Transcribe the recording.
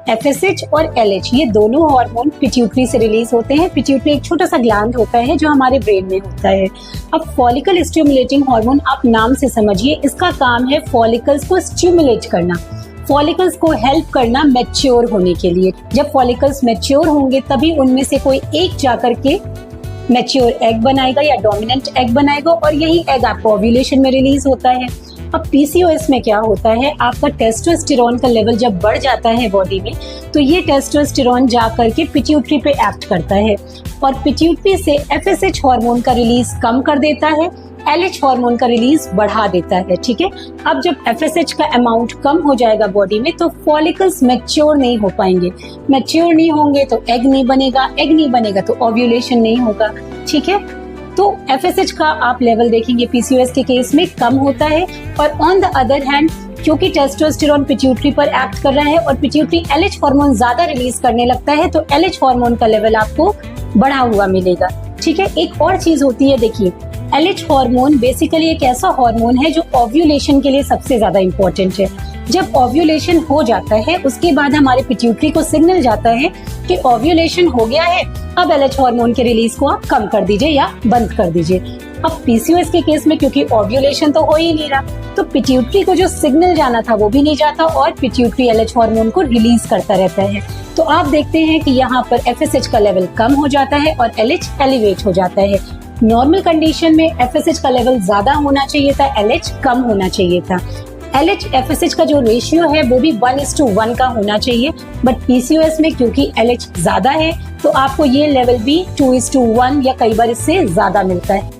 FSH और LH ये दोनों हार्मोन पिट्यूटरी से रिलीज होते हैं। पिट्यूटरी एक छोटा सा ग्लैंड होता है जो हमारे ब्रेन में होता है। अब फॉलिकल स्टिमुलेटिंग हार्मोन आप नाम से समझिए, इसका काम है फॉलिकल्स को स्टिमुलेट करना, फॉलिकल्स को हेल्प करना मैच्योर होने के लिए। जब फॉलिकल्स मैच्योर होंगे तभी उनमें से कोई एक जाकर के मैच्योर एग बनाएगा या डोमिनेंट एग बनाएगा और यही एग आपको ओव्यूलेशन में रिलीज होता है। अब PCOS में क्या होता है, आपका टेस्टोस्टेरोन का लेवल जब बढ़ जाता है बॉडी में तो ये टेस्टोस्टेरोन जा करके पिट्यूटरी पे एक्ट करता है और पिट्यूटरी से FSH हार्मोन का रिलीज कम कर देता है, LH हार्मोन का रिलीज बढ़ा देता है। ठीक है, अब जब FSH का अमाउंट कम हो जाएगा बॉडी में तो फॉलिकल्स मैच्योर नहीं हो पाएंगे, मैच्योर नहीं होंगे तो एग नहीं बनेगा, एग नहीं बनेगा तो ओव्यूलेशन नहीं होगा। ठीक है, तो FSH का आप लेवल देखेंगे PCOS के केस में कम होता है और ऑन द अदर हैंड क्योंकि टेस्टोस्टेरोन पिट्यूटरी पर एक्ट कर रहा है और पिट्यूटरी LH हार्मोन ज्यादा रिलीज करने लगता है तो LH हार्मोन का लेवल आपको बढ़ा हुआ मिलेगा। ठीक है, एक और चीज होती है, देखिए LH हार्मोन बेसिकली एक ऐसा हार्मोन है जो ओव्यूलेशन के लिए सबसे ज्यादा इम्पोर्टेंट है। जब ओव्यूलेशन हो जाता है उसके बाद हमारे पिट्यूटरी को सिग्नल जाता है कि ओव्यूलेशन हो गया है, अब LH हार्मोन के रिलीज को आप कम कर दीजिए या बंद कर दीजिए। अब PCOS के केस में क्योंकि ओव्यूलेशन तो हो ही नहीं रहा तो पिट्यूटरी को जो सिग्नल जाना था वो भी नहीं जाता और पिट्यूटरी LH हार्मोन को रिलीज करता रहता है। तो आप देखते हैं कि यहाँ पर FSH का लेवल कम हो जाता है और LH एलिवेट हो जाता है। नॉर्मल कंडीशन में FSH का लेवल ज्यादा होना चाहिए था, LH कम होना चाहिए था। LH FSH का जो रेशियो है वो भी 1:1 का होना चाहिए, बट PCOS में क्योंकि LH ज्यादा है तो आपको ये लेवल भी 2:1 या कई बार इससे ज्यादा मिलता है।